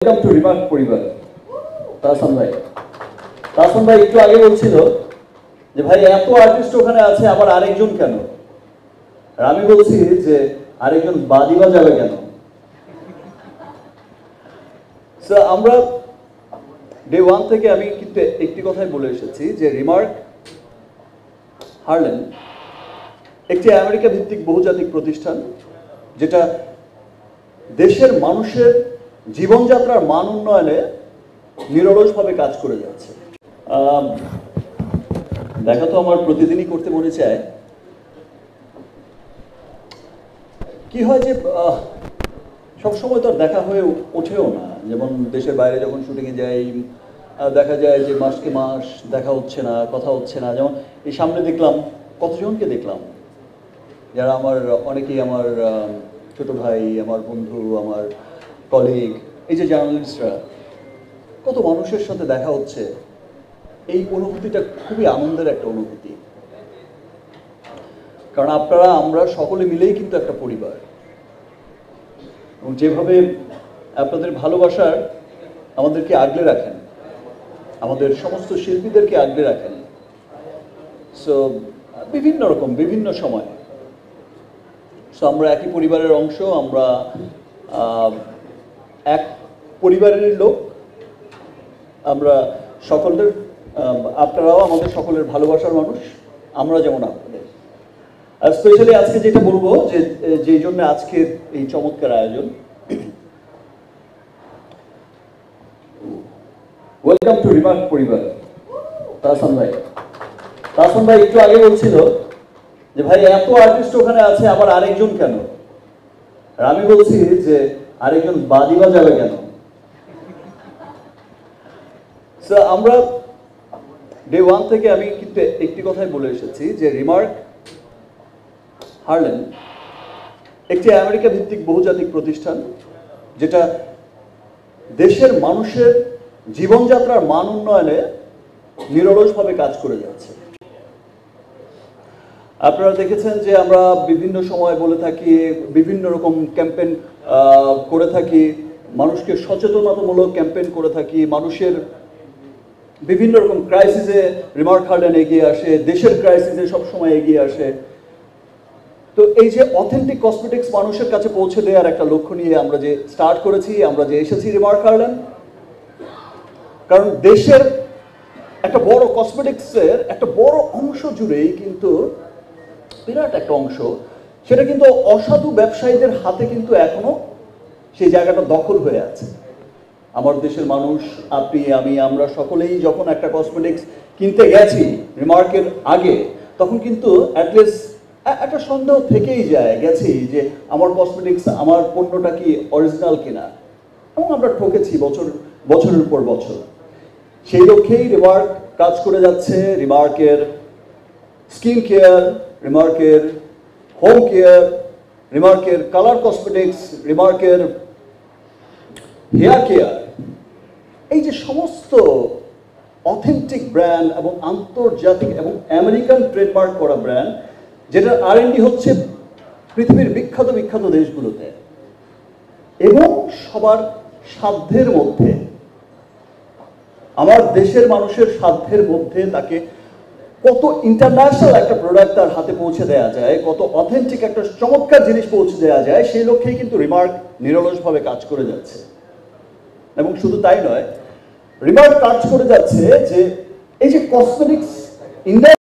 Welcome to remark পরিবার। তাহসান ভাই একটু আগে বলছিল যে ভাই এত আর্টিস্ট ওখানে আছে আবার আরেকজন কেন, আর আমি বলছি যে আরেকজন বাদি বাজাবে কেন। আমরা ডে ওয়ান থেকে আমি কিন্তু একটি কথাই বলে এসেছি যে রিমার্ক হার্লেন একটি আমেরিকা ভিত্তিক বহুজাতিক প্রতিষ্ঠান, যেটা দেশের মানুষের জীবনযাত্রার মান উন্নয়নে নিরলসভাবে কাজ করে যাচ্ছে। দেখা তো আমার প্রতিদিনই করতে মনে চায়। কি হয় যে সবসময় তো আর দেখা হয়ে ওঠেও না, যেমন দেশের বাইরে যখন শুটিংয়ে যাই দেখা যায় যে মাসকে মাস দেখা হচ্ছে না, কথা হচ্ছে না। যেমন এই সামনে দেখলাম কতজনকে দেখলাম যারা আমার অনেকেই আমার ছোট ভাই, আমার বন্ধু, আমার কলিগ, এই যে জার্নালিস্টরা, কত মানুষের সাথে দেখা হচ্ছে। এই অনুভূতিটা খুবই আনন্দের একটা অনুভূতি, কারণ আপনারা আমরা সকলে মিলেই কিন্তু একটা পরিবার, এবং যেভাবে আপনাদের ভালোবাসার আমাদেরকে আগলে রাখেন, আমাদের সমস্ত শিল্পীদেরকে আগলে রাখেন। সো বিভিন্ন রকম বিভিন্ন সময় আমরা একই পরিবারের অংশ, আমরা এক পরিবারের লোক, আমরা সকলের, আপনারাও আমাদের সকলের ভালোবাসার মানুষ, আমরা যেমন আপনাদের। আর স্পেশালি আজকে যেটা বলবো যে যেই জন্য আজকের এই চমৎকার আয়োজন, ওয়েলকাম টু রিমার্ক পরিবার। তাহসান ভাই একটু আগে বলছিল যে ভাই এত আর্টিস্ট ওখানে আছে আবার আরেকজন কেন, আর আমি বলছি যে আরেকজন বাদি বাজাবে কেন। আমরা ডে ওয়ান থেকে আমি কিন্তু একটি কথাই বলে এসেছি যে রিমার্ক হার্লেন একটি আমেরিকা ভিত্তিক বহুজাতিক প্রতিষ্ঠান, যেটা দেশের মানুষের জীবনযাত্রার মান উন্নয়নে নিরলসভাবে কাজ করে যাচ্ছে। আপনারা দেখেছেন যে আমরা বিভিন্ন সময় বলে থাকি, বিভিন্ন রকম ক্যাম্পেইন করে থাকি, মানুষকে সচেতনতামূলক ক্যাম্পেইন করে থাকি, মানুষের বিভিন্ন রকম ক্রাইসিসে রিমার্ক হার্লেন এগিয়ে আসে, দেশের ক্রাইসিসে সবসময় এগিয়ে আসে। তো এই যে অথেন্টিক কসমেটিক্স মানুষের কাছে পৌঁছে দেওয়ার একটা লক্ষ্য নিয়ে আমরা যে স্টার্ট করেছি, আমরা যে এসেছি রিমার্ক হার্লেন, কারণ দেশের একটা বড় কসমেটিক্সের একটা বড় অংশ জুড়েই কিন্তু, বিরাট একটা অংশ, সেটা কিন্তু অসাধু ব্যবসায়ীদের হাতে কিন্তু এখনো সেই জায়গাটা দখল হয়ে আছে। আমার দেশের মানুষ, আপনি, আমি, আমরা সকলেই যখন একটা কসমেটিক্স কিনতে গেছি রিমার্কের আগে, তখন কিন্তু অ্যাটলিস্ট একটা সন্দেহ থেকেই যায় গেছি যে আমার কসমেটিক্স, আমার পণ্যটা কি অরিজিনাল কিনা, এবং আমরা ঠকেছি বছরের পর বছর। সেই লক্ষ্যেই রিমার্ক কাজ করে যাচ্ছে। রিমার্কের স্কিন কেয়ার, রিমার্কের হোম কেয়ার, রিমার্কের কালার কসমেটিক্স, রিমার্কের হেয়ার কেয়ার, এই যে সমস্ত অথেন্টিক ব্র্যান্ড এবং আন্তর্জাতিক এবং আমেরিকান ট্রেডমার্ক করা ব্র্যান্ড, যেটার R&D হচ্ছে পৃথিবীর বিখ্যাত দেশগুলোতে, এবং সবার সাধ্যের মধ্যে, আমার দেশের মানুষের সাধ্যের মধ্যে তাকে কত ইন্টারন্যাশনাল একটা প্রোডাক্ট তার হাতে পৌঁছে দেওয়া যায়, কত অথেন্টিক একটা চমৎকার জিনিস পৌঁছে দেওয়া যায়, সেই লক্ষ্যেই কিন্তু রিমার্ক নিরলসভাবে কাজ করে যাচ্ছে। এবং শুধু তাই নয়, রিমার্ক কাজ করে যাচ্ছে যে এই যে কসমেটিক্স ইন্ডাস্ট্রি